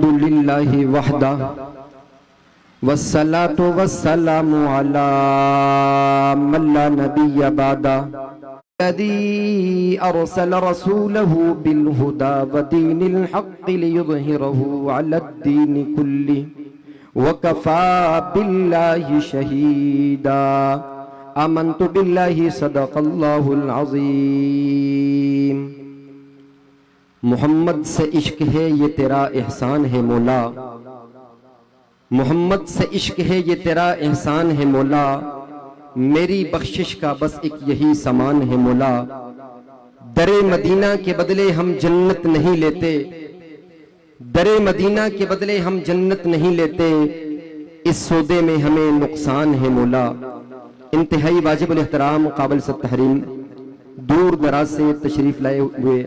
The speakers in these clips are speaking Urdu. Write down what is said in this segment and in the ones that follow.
الحمد للہ وحدہ والصلاة والسلام علی من لا نبی بعدہ الذی ارسل رسولہ بالہدى ودین الحق لیظہرہ علی الدین کلہ وکفى باللہ شہیدا آمنت باللہ صدق اللہ العظیم۔ محمد سے عشق ہے یہ تیرا احسان ہے مولا، محمد سے عشق ہے یہ تیرا احسان ہے مولا، میری بخشش کا بس ایک یہی سامان ہے مولا۔ در مدینہ کے بدلے ہم جنت نہیں لیتے، در مدینہ کے بدلے ہم جنت نہیں لیتے، اس سودے میں ہمیں نقصان ہے مولا۔ انتہائی واجب الاحترام قابل تحریم دور دراز سے تشریف لائے ہوئے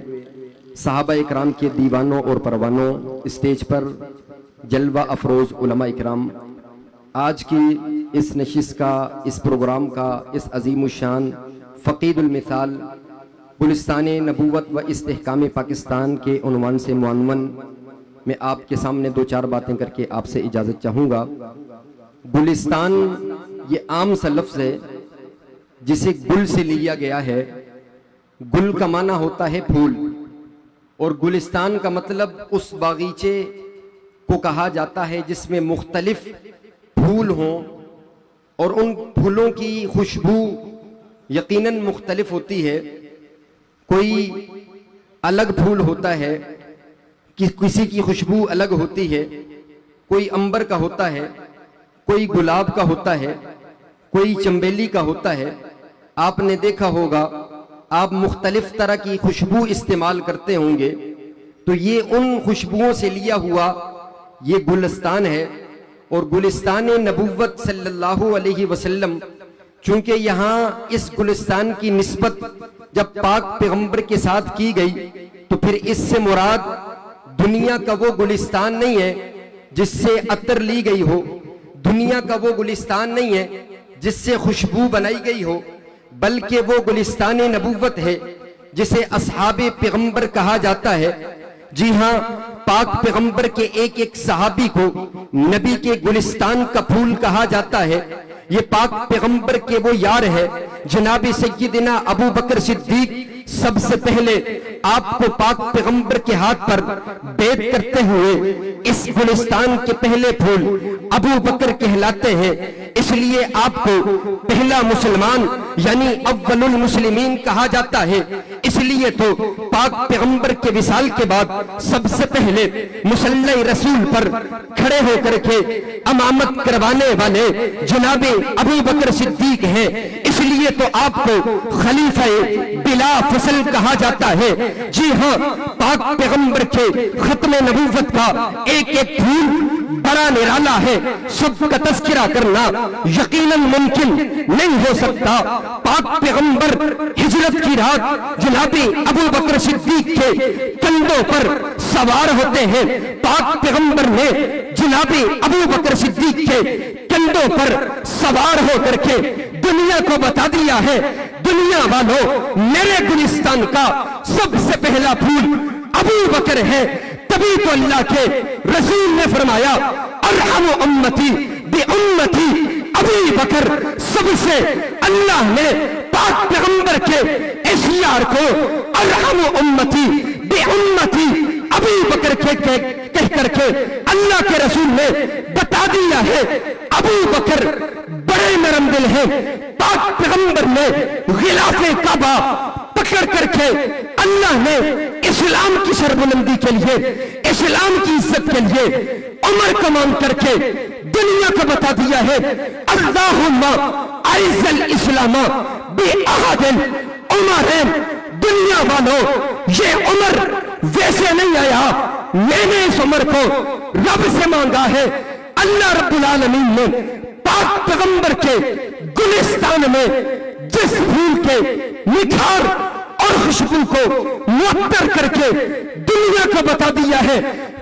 صحابہ اکرام کے دیوانوں اور پروانوں، اسٹیج پر جلوہ افروز علماء اکرام، آج کی اس نشست کا، اس پروگرام کا، اس عظیم الشان فقید المثال گلستان نبوت و استحکام پاکستان کے عنوان سے معنون میں آپ کے سامنے دو چار باتیں کر کے آپ سے اجازت چاہوں گا۔ گلستان یہ عام سا لفظ ہے جسے گل سے لیا گیا ہے۔ گل کا معنی ہوتا ہے پھول، اور گلستان کا مطلب اس باغیچے کو کہا جاتا ہے جس میں مختلف پھول ہوں، اور ان پھولوں کی خوشبو یقیناً مختلف ہوتی ہے۔ کوئی الگ پھول ہوتا ہے، کسی کی خوشبو الگ ہوتی ہے، کوئی عنبر کا ہوتا ہے، کوئی گلاب کا ہوتا ہے، کوئی چنبیلی کا ہوتا ہے۔ آپ نے دیکھا ہوگا آپ مختلف طرح کی خوشبو استعمال کرتے ہوں گے، تو یہ ان خوشبوؤں سے لیا ہوا یہ گلستان ہے۔ اور گلستان نبوت صلی اللہ علیہ وسلم، چونکہ یہاں اس گلستان کی نسبت جب پاک پیغمبر کے ساتھ کی گئی تو پھر اس سے مراد دنیا کا وہ گلستان نہیں ہے جس سے عطر لی گئی ہو، دنیا کا وہ گلستان نہیں ہے جس سے خوشبو بنائی گئی ہو، بلکہ وہ گلستان نبوت ہے جسے اصحاب پیغمبر کہا جاتا ہے۔ جی ہاں، پاک پیغمبر کے ایک ایک صحابی کو نبی کے گلستان کا پھول کہا جاتا ہے۔ یہ پاک پیغمبر کے وہ یار ہے، جناب سیدنا ابو بکر صدیق سب سے پہلے آپ کو پاک پیغمبر کے ہاتھ پر بیعت کرتے ہوئے اس گلستان کے پہلے پھول ابو بکر کہلاتے ہیں، اس لیے آپ کو پہلا مسلمان یعنی اول المسلمین کہا جاتا ہے۔ اس لیے تو پاک پیغمبر کے وصال کے بعد سب سے پہلے مصلی رسول پر کھڑے ہو کر کے امامت کروانے والے جناب ابو بکر صدیق ہیں، اس لیے تو آپ کو خلیفہ بلا فصل کہا جاتا ہے۔ جی ہاں، پاک پیغمبر کے ختم نبوت کا ایک ایک پھول بڑا نرالا ہے، سب کا تذکرہ کرنا یقیناً ممکن نہیں ہو سکتا۔ پاک پیغمبر ہجرت کی رات جناب ابو بکر صدیق کے کندھوں پر سوار ہوتے ہیں۔ پاک پیغمبر نے جناب ابو بکر صدیق کے کندھوں پر سوار ہو کر کے دنیا کو بتا دیا ہے، دنیا والوں میرے گلستان کا سب سے پہلا پھول ابو بکر ہے۔ تبھی تو اللہ کے رسول نے فرمایا ارحم امتی بی امتی ابی بکر، سب سے اللہ نے پاک پیغمبر کے اس یار کو ارحم امتی بی امتی ابی بکر کہہ کر کے اللہ کے رسول نے بتا دیا ہے۔ ابو بکر بڑے نرم دل ہیں، پاک پیغمبر نے غلاف کعبہ پکڑ کر کے اللہ نے اسلام کی سربلندی کے لیے، اسلام کی عزت کے لیے عمر کو مان کر کے دنیا کو بتا دیا ہے اللہم اعز الاسلام باحد عمرین۔ دنیا والوں یہ عمر ویسے نہیں آیا، میں نے اس عمر کو رب سے مانگا ہے۔ اللہ رب العالمین نے پاک پیغمبر کے گلستان میں جس پھول کے نکھار اور خوشبو کو معطر کر کے دنیا کو بتا دیا ہے،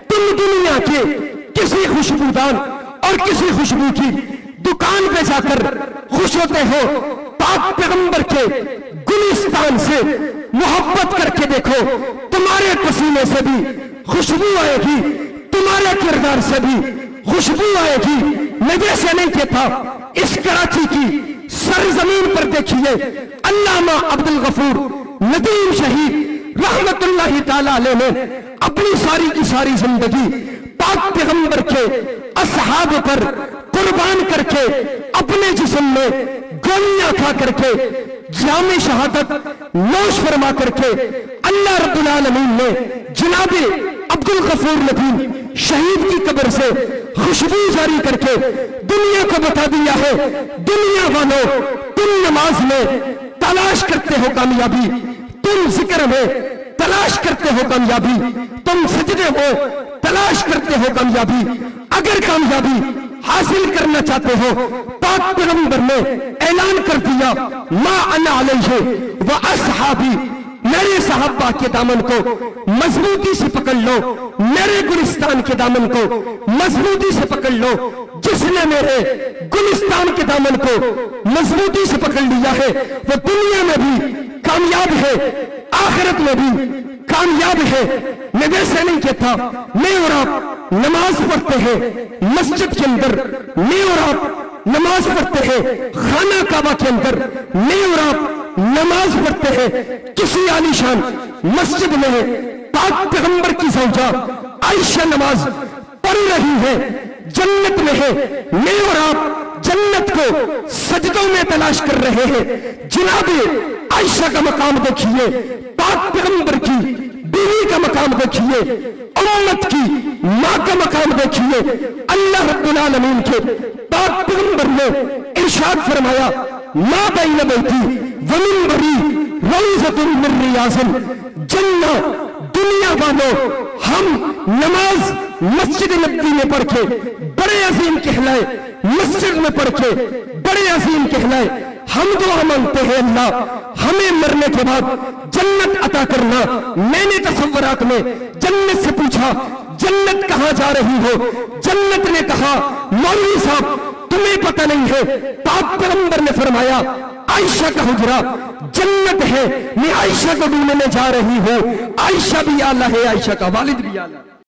تم دنیا کے کسی خوشبودان اور کسی خوشبو کی دکان پہ جا کر خوش ہوتے ہو، پاک پیغمبر کے گلستان سے محبت کر کے دیکھو، تمہارے پسینے سے بھی خوشبو آئے گی، تمہارے ہمارے کردار سے بھی خوشبو آئے گی۔ میں جیسے نہیں کہتا، اس کراچی کی سرزمین پر دیکھیے علامہ عبدالغفور ندیم شہید رحمت اللہ تعالی علیہ نے اپنی ساری کی ساری زندگی پاک پیغمبر کے اصحاب پر قربان کر کے اپنے جسم میں گولیاں کھا کر کے جام شہادت نوش فرما کر کے اللہ رب العالمین نے جناب عبدالغفور ندیم شہید کی قبر سے خوشبو جاری کر کے دنیا کو بتا دیا ہے، دنیا والوں تم نماز میں تلاش کرتے ہو کامیابی، تم ذکر میں تلاش کرتے ہو کامیابی، تم سجدے میں تلاش کرتے ہو کامیابی، اگر کامیابی حاصل کرنا چاہتے ہو پاک پیغمبر نے اعلان کر دیا ما انا علیہ و اصحابی، میرے صحابہ کے دامن کو مضبوطی سے پکڑ لو، میرے گلستان کے دامن کو مضبوطی سے پکڑ لو۔ جس نے میرے گلستان کے دامن کو مضبوطی سے پکڑ لیا ہے وہ دنیا میں بھی کامیاب ہے، آخرت میں بھی کامیاب ہے۔ میں ویسے نہیں کہتا، میں اور آپ نماز پڑھتے ہیں مسجد کے اندر، میں اور آپ نماز پڑھتے ہیں خانہ کعبہ کے اندر، میں اور آپ نماز پڑھتے ہیں کسی عالیشان مسجد میں، پاک پیغمبر کی زوجہ عائشہ نماز پڑھ رہی ہے، جنت میں ہے، میں اور آپ جنت کو سجدوں میں تلاش کر رہے ہیں۔ جناب عائشہ کا مقام دیکھیے، پاک پیغمبر کی بیوی کا مقام دیکھیے، امت کی ماں کا مقام دیکھیے۔ اللہ رب العالمین کے پاک پیغمبر نے ارشاد فرمایا ما بین بیتی ومنبری روضۃ من ریاض الجنہ۔ دنیا والوں، ہم نماز مسجد نبوی میں پڑھ کے بڑے عظیم کہلائے، مسجد میں پڑھ کے بڑے عظیم کہلائے، ہم دعا مانگتے ہیں اللہ ہمیں مرنے کے بعد جنت عطا کرنا۔ میں نے تصورات میں جنت سے پوچھا جنت کہاں جا رہی ہو؟ جنت نے کہا مولوی صاحب تمہیں پتہ نہیں ہے، پاک پیغمبر نے فرمایا عائشہ کا حجرہ جنت ہے، میں عائشہ کو ڈھونڈنے جا رہی ہوں۔ عائشہ بھی اعلیٰ ہے، عائشہ کا والد بھی اعلیٰ۔